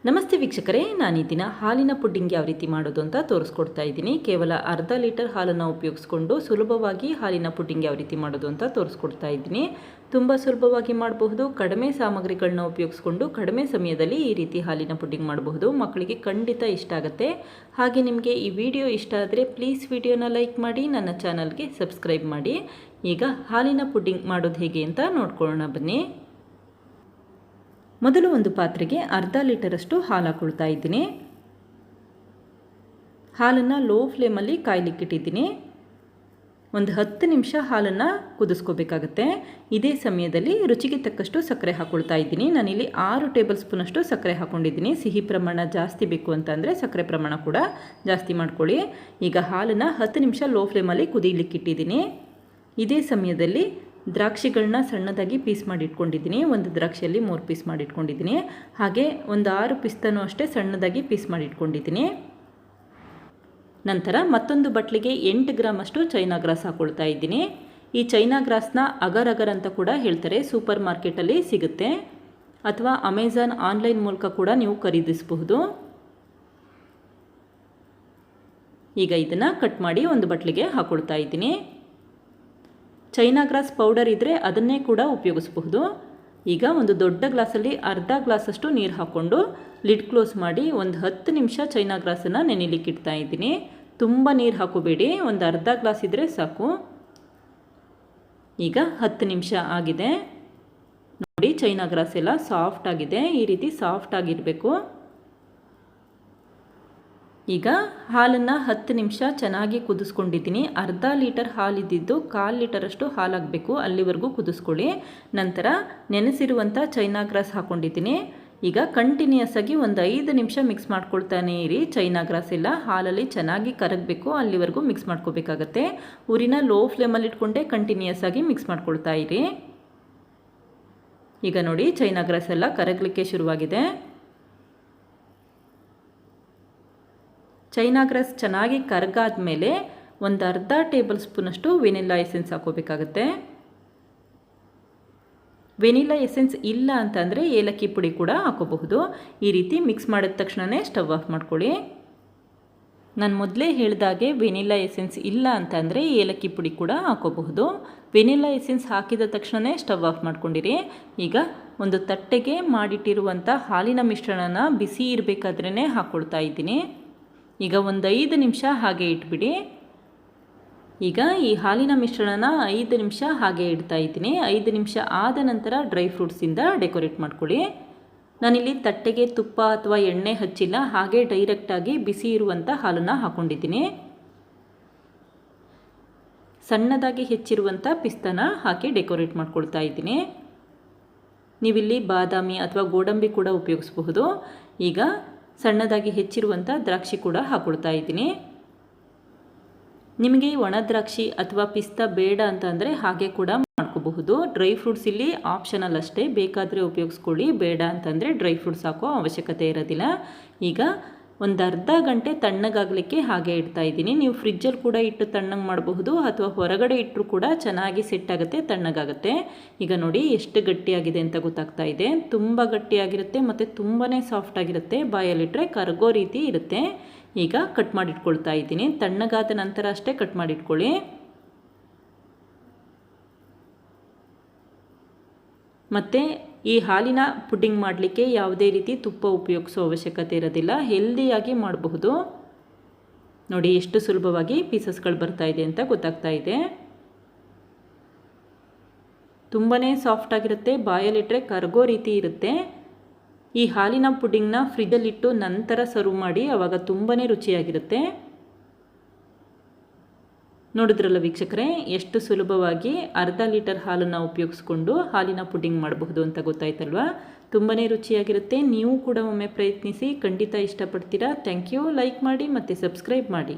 ನಮಸ್ತೆ ವೀಕ್ಷಕರೇ, ನಾನು ಈ ದಿನ ಹಾಲಿನ ಪುಡ್ಡಿಂಗ್ ಯಾವ ರೀತಿ ಮಾಡೋದು ಅಂತ ತೋರಿಸ್ಕೊಡ್ತಾ ಇದ್ದೀನಿ. ಕೇವಲ ಅರ್ಧ ಲೀಟರ್ ಹಾಲನ್ನು ಉಪಯೋಗಿಸ್ಕೊಂಡು ಸುಲಭವಾಗಿ ಹಾಲಿನ ಪುಡ್ಡಿಂಗ್ ಯಾವ ರೀತಿ ಮಾಡೋದು ಅಂತ ತೋರಿಸ್ಕೊಡ್ತಾ ಇದ್ದೀನಿ. ತುಂಬ ಸುಲಭವಾಗಿ ಮಾಡಬಹುದು. ಕಡಿಮೆ ಸಾಮಗ್ರಿಗಳನ್ನ ಉಪಯೋಗಿಸ್ಕೊಂಡು ಕಡಿಮೆ ಸಮಯದಲ್ಲಿ ಈ ರೀತಿ ಹಾಲಿನ ಪುಡ್ಡಿಂಗ್ ಮಾಡಬಹುದು. ಮಕ್ಕಳಿಗೆ ಖಂಡಿತ ಇಷ್ಟ ಆಗುತ್ತೆ. ಹಾಗೆ ನಿಮಗೆ ಈ ವಿಡಿಯೋ ಇಷ್ಟ ಆದರೆ ಪ್ಲೀಸ್ ವಿಡಿಯೋನ ಲೈಕ್ ಮಾಡಿ, ನನ್ನ ಚಾನಲ್ಗೆ ಸಬ್ಸ್ಕ್ರೈಬ್ ಮಾಡಿ. ಈಗ ಹಾಲಿನ ಪುಡ್ಡಿಂಗ್ ಮಾಡೋದು ಹೇಗೆ ಅಂತ ನೋಡ್ಕೊಳ್ಳೋಣ ಬನ್ನಿ. ಮೊದಲು ಒಂದು ಪಾತ್ರೆಗೆ ಅರ್ಧ ಲೀಟರಷ್ಟು ಹಾಲು ಹಾಕ್ಕೊಳ್ತಾ ಇದ್ದೀನಿ. ಹಾಲನ್ನು ಲೋ ಫ್ಲೇಮಲ್ಲಿ ಕಾಯ್ಲಿಕ್ಕಿಟ್ಟಿದ್ದೀನಿ. ಒಂದು 10 ನಿಮಿಷ ಹಾಲನ್ನು ಕುದಿಸ್ಕೋಬೇಕಾಗತ್ತೆ. ಇದೇ ಸಮಯದಲ್ಲಿ ರುಚಿಗೆ ತಕ್ಕಷ್ಟು ಸಕ್ಕರೆ ಹಾಕ್ಕೊಳ್ತಾ ಇದ್ದೀನಿ. ನಾನಿಲ್ಲಿ 6 ಟೇಬಲ್ ಸ್ಪೂನಷ್ಟು ಸಕ್ಕರೆ ಹಾಕ್ಕೊಂಡಿದ್ದೀನಿ. ಸಿಹಿ ಪ್ರಮಾಣ ಜಾಸ್ತಿ ಬೇಕು ಅಂತಂದರೆ ಸಕ್ಕರೆ ಪ್ರಮಾಣ ಕೂಡ ಜಾಸ್ತಿ ಮಾಡ್ಕೊಳ್ಳಿ. ಈಗ ಹಾಲನ್ನು 10 ನಿಮಿಷ ಲೋ ಫ್ಲೇಮಲ್ಲಿ ಕುದೀಲಿಕ್ಕಿಟ್ಟಿದ್ದೀನಿ. ಇದೇ ಸಮಯದಲ್ಲಿ ದ್ರಾಕ್ಷಿಗಳನ್ನ ಸಣ್ಣದಾಗಿ ಪೀಸ್ ಮಾಡಿ ಇಟ್ಕೊಂಡಿದ್ದೀನಿ. ಒಂದು ದ್ರಾಕ್ಷಿಯಲ್ಲಿ 3 ಪೀಸ್ ಮಾಡಿ ಇಟ್ಕೊಂಡಿದ್ದೀನಿ. ಹಾಗೆ ಒಂದು 6 ಪಿಸ್ತನೂ ಅಷ್ಟೇ ಸಣ್ಣದಾಗಿ ಪೀಸ್ ಮಾಡಿ ಇಟ್ಕೊಂಡಿದ್ದೀನಿ. ನಂತರ ಮತ್ತೊಂದು ಬಟ್ಲಿಗೆ 8 ಗ್ರಾಮ್ ಅಷ್ಟು ಚೈನಾ ಗ್ರಾಸ್ ಹಾಕ್ಕೊಳ್ತಾ ಇದ್ದೀನಿ. ಈ ಚೈನಾ ಗ್ರಾಸ್ನ ಅಗರ್ ಅಗರ್ ಅಂತ ಕೂಡ ಹೇಳ್ತಾರೆ. ಸೂಪರ್ ಮಾರ್ಕೆಟಲ್ಲಿ ಸಿಗುತ್ತೆ ಅಥವಾ ಅಮೆಝಾನ್ ಆನ್ಲೈನ್ ಮೂಲಕ ಕೂಡ ನೀವು ಖರೀದಿಸಬಹುದು. ಈಗ ಇದನ್ನು ಕಟ್ ಮಾಡಿ ಒಂದು ಬಟ್ಲಿಗೆ ಹಾಕ್ಕೊಳ್ತಾ ಇದ್ದೀನಿ. ಚೈನಾ ಗ್ರಾಸ್ ಪೌಡರ್ ಇದ್ದರೆ ಅದನ್ನೇ ಕೂಡ ಉಪಯೋಗಿಸಬಹುದು. ಈಗ ಒಂದು ದೊಡ್ಡ ಗ್ಲಾಸಲ್ಲಿ ಅರ್ಧ ಗ್ಲಾಸಷ್ಟು ನೀರು ಹಾಕ್ಕೊಂಡು ಲಿಡ್ ಕ್ಲೋಸ್ ಮಾಡಿ ಒಂದು 10 ನಿಮಿಷ ಚೈನಾ ಗ್ರಾಸನ್ನು ನೆನೆಲಿಕ್ಕೆ ಇಡ್ತಾ ಇದ್ದೀನಿ. ತುಂಬ ನೀರು ಹಾಕೋಬೇಡಿ, ಒಂದು ಅರ್ಧ ಗ್ಲಾಸ್ ಇದ್ದರೆ ಸಾಕು. ಈಗ 10 ನಿಮಿಷ ಆಗಿದೆ ನೋಡಿ. ಚೈನಾ ಗ್ರಾಸ್ ಎಲ್ಲ ಸಾಫ್ಟ್ ಆಗಿದೆ. ಈ ರೀತಿ ಸಾಫ್ಟ್ ಆಗಿರಬೇಕು. ಈಗ ಹಾಲನ್ನು 10 ನಿಮಿಷ ಚೆನ್ನಾಗಿ ಕುದಿಸ್ಕೊಂಡಿದ್ದೀನಿ. ಅರ್ಧ ಲೀಟರ್ ಹಾಲಿದ್ದು 1/4 ಲೀಟರಷ್ಟು ಹಾಲಾಗಬೇಕು, ಅಲ್ಲಿವರೆಗೂ ಕುದಿಸ್ಕೊಳ್ಳಿ. ನಂತರ ನೆನೆಸಿರುವಂಥ ಚೈನಾ ಗ್ರಾಸ್ ಹಾಕ್ಕೊಂಡಿದ್ದೀನಿ. ಈಗ ಕಂಟಿನ್ಯೂಸ್ ಆಗಿ ಒಂದು 5 ನಿಮಿಷ ಮಿಕ್ಸ್ ಮಾಡ್ಕೊಳ್ತಾನೆ ಇರಿ. ಚೈನಾ ಗ್ರಾಸ್ ಎಲ್ಲ ಹಾಲಲ್ಲಿ ಚೆನ್ನಾಗಿ ಕರಗಬೇಕು, ಅಲ್ಲಿವರೆಗೂ ಮಿಕ್ಸ್ ಮಾಡ್ಕೋಬೇಕಾಗತ್ತೆ. ಉರಿನ ಲೋ ಫ್ಲೇಮಲ್ಲಿ ಇಟ್ಕೊಂಡೆ ಕಂಟಿನ್ಯೂಸ್ ಆಗಿ ಮಿಕ್ಸ್ ಮಾಡ್ಕೊಳ್ತಾ ಇರಿ. ಈಗ ನೋಡಿ, ಚೈನಾ ಗ್ರಾಸ್ ಎಲ್ಲ ಕರಗಲಿಕ್ಕೆ ಶುರುವಾಗಿದೆ. ಚೈನಾ ಗ್ರಾಸ್ ಚೆನ್ನಾಗಿ ಕರಗಾದ ಮೇಲೆ ಒಂದು ಅರ್ಧ ಟೇಬಲ್ ಸ್ಪೂನಷ್ಟು ವೆನಿಲಾ ಎಸೆನ್ಸ್ ಹಾಕೋಬೇಕಾಗತ್ತೆ. ವೆನಿಲಾ ಎಸೆನ್ಸ್ ಇಲ್ಲ ಅಂತಂದರೆ ಏಲಕ್ಕಿ ಪುಡಿ ಕೂಡ ಹಾಕೋಬಹುದು. ಈ ರೀತಿ ಮಿಕ್ಸ್ ಮಾಡಿದ ತಕ್ಷಣವೇ ಸ್ಟವ್ ಆಫ್ ಮಾಡ್ಕೊಳ್ಳಿ. ನಾನು ಮೊದಲೇ ಹೇಳಿದಾಗೆ ವೆನಿಲಾ ಎಸೆನ್ಸ್ ಇಲ್ಲ ಅಂತಂದರೆ ಏಲಕ್ಕಿ ಪುಡಿ ಕೂಡ ಹಾಕೋಬಹುದು. ವೆನಿಲಾ ಎಸೆನ್ಸ್ ಹಾಕಿದ ತಕ್ಷಣವೇ ಸ್ಟವ್ ಆಫ್ ಮಾಡ್ಕೊಂಡಿರಿ. ಈಗ ಒಂದು ತಟ್ಟೆಗೆ ಮಾಡಿಟ್ಟಿರುವಂಥ ಹಾಲಿನ ಮಿಶ್ರಣನ ಬಿಸಿ ಇರಬೇಕಾದ್ರೇ ಹಾಕ್ಕೊಳ್ತಾ ಇದ್ದೀನಿ. ಈಗ ಒಂದು 5 ನಿಮಿಷ ಹಾಗೆ ಇಟ್ಬಿಡಿ. ಈಗ ಈ ಹಾಲಿನ ಮಿಶ್ರಣನ 5 ನಿಮಿಷ ಹಾಗೆ ಇಡ್ತಾ ಇದ್ದೀನಿ. 5 ನಿಮಿಷ ಆದ ನಂತರ ಡ್ರೈ ಫ್ರೂಟ್ಸಿಂದ ಡೆಕೋರೇಟ್ ಮಾಡ್ಕೊಳ್ಳಿ. ನಾನಿಲ್ಲಿ ತಟ್ಟೆಗೆ ತುಪ್ಪ ಅಥವಾ ಎಣ್ಣೆ ಹಚ್ಚಿಲ್ಲ, ಹಾಗೆ ಡೈರೆಕ್ಟಾಗಿ ಬಿಸಿ ಇರುವಂಥ ಹಾಲನ್ನು ಹಾಕ್ಕೊಂಡಿದ್ದೀನಿ. ಸಣ್ಣದಾಗಿ ಹೆಚ್ಚಿರುವಂಥ ಪಿಸ್ತಾನ ಹಾಕಿ ಡೆಕೋರೇಟ್ ಮಾಡ್ಕೊಳ್ತಾ ಇದ್ದೀನಿ. ನೀವಿಲ್ಲಿ ಬಾದಾಮಿ ಅಥವಾ ಗೋಡಂಬಿ ಕೂಡ ಉಪಯೋಗಿಸಬಹುದು. ಈಗ ಸಣ್ಣದಾಗಿ ಹೆಚ್ಚಿರುವಂಥ ದ್ರಾಕ್ಷಿ ಕೂಡ ಹಾಕ್ಕೊಳ್ತಾ ಇದ್ದೀನಿ. ನಿಮಗೆ ಒಣ ದ್ರಾಕ್ಷಿ ಅಥವಾ ಪಿಸ್ತಾ ಬೇಡ ಅಂತಂದರೆ ಹಾಗೆ ಕೂಡ ಮಾಡ್ಕೋಬಹುದು. ಡ್ರೈ ಫ್ರೂಟ್ಸ್ ಇಲ್ಲಿ ಆಪ್ಷನಲ್ ಅಷ್ಟೇ, ಬೇಕಾದರೆ ಉಪಯೋಗಿಸ್ಕೊಳ್ಳಿ. ಬೇಡ ಅಂತಂದರೆ ಡ್ರೈ ಫ್ರೂಟ್ಸ್ ಹಾಕೋ ಅವಶ್ಯಕತೆ ಇರೋದಿಲ್ಲ. ಈಗ ಒಂದು ಅರ್ಧ ಗಂಟೆ ತಣ್ಣಗಾಗಲಿಕ್ಕೆ ಹಾಗೆ ಇಡ್ತಾ ಇದ್ದೀನಿ. ನೀವು ಫ್ರಿಜ್ಜಲ್ಲಿ ಕೂಡ ಇಟ್ಟು ತಣ್ಣಗೆ ಮಾಡಬಹುದು ಅಥವಾ ಹೊರಗಡೆ ಇಟ್ಟರು ಕೂಡ ಚೆನ್ನಾಗಿ ಸೆಟ್ ಆಗುತ್ತೆ, ತಣ್ಣಗಾಗುತ್ತೆ. ಈಗ ನೋಡಿ ಎಷ್ಟು ಗಟ್ಟಿಯಾಗಿದೆ ಅಂತ ಗೊತ್ತಾಗ್ತಾ ಇದೆ. ತುಂಬ ಗಟ್ಟಿಯಾಗಿರುತ್ತೆ ಮತ್ತು ತುಂಬಾ ಸಾಫ್ಟ್ ಆಗಿರುತ್ತೆ. ಬಾಯಲ್ಲಿಟ್ಟರೆ ಕರಗೋ ರೀತಿ ಇರುತ್ತೆ. ಈಗ ಕಟ್ ಮಾಡಿಟ್ಕೊಳ್ತಾ ಇದ್ದೀನಿ. ತಣ್ಣಗಾದ ನಂತರ ಅಷ್ಟೇ ಕಟ್ ಮಾಡಿಟ್ಕೊಳ್ಳಿ. ಮತ್ತು ಈ ಹಾಲಿನ ಪುಡ್ಡಿಂಗ್ ಮಾಡಲಿಕ್ಕೆ ಯಾವುದೇ ರೀತಿ ತುಪ್ಪ ಉಪಯೋಗಿಸೋ ಅವಶ್ಯಕತೆ ಇರೋದಿಲ್ಲ. ಹೆಲ್ದಿಯಾಗಿ ಮಾಡಬಹುದು. ನೋಡಿ ಎಷ್ಟು ಸುಲಭವಾಗಿ ಪೀಸಸ್ಗಳು ಬರ್ತಾ ಇದೆ ಅಂತ ಗೊತ್ತಾಗ್ತಾ ಇದೆ. ತುಂಬಾ ಸಾಫ್ಟ್ ಆಗಿರುತ್ತೆ, ಬಾಯಲ್ಲಿಟ್ಟರೆ ಕರಗೋ ರೀತಿ ಇರುತ್ತೆ. ಈ ಹಾಲಿನ ಪುಡ್ಡಿಂಗ್ನ ಫ್ರಿಜ್ಜಲ್ಲಿಟ್ಟು ನಂತರ ಸರ್ವ್ ಮಾಡಿ, ಆವಾಗ ತುಂಬಾ ರುಚಿಯಾಗಿರುತ್ತೆ. ನೋಡಿದ್ರಲ್ಲ ವೀಕ್ಷಕರೇ, ಎಷ್ಟು ಸುಲಭವಾಗಿ ಅರ್ಧ ಲೀಟರ್ ಹಾಲನ್ನು ಉಪಯೋಗಿಸ್ಕೊಂಡು ಹಾಲಿನ ಪುಡ್ಡಿಂಗ್ ಮಾಡಬಹುದು ಅಂತ ಗೊತ್ತಾಯ್ತಲ್ವಾ? ತುಂಬಾ ರುಚಿಯಾಗಿರುತ್ತೆ. ನೀವು ಕೂಡ ಒಮ್ಮೆ ಪ್ರಯತ್ನಿಸಿ, ಖಂಡಿತ ಇಷ್ಟಪಡ್ತೀರಾ. Thank you. ಲೈಕ್ ಮಾಡಿ ಮತ್ತು ಸಬ್ಸ್ಕ್ರೈಬ್ ಮಾಡಿ.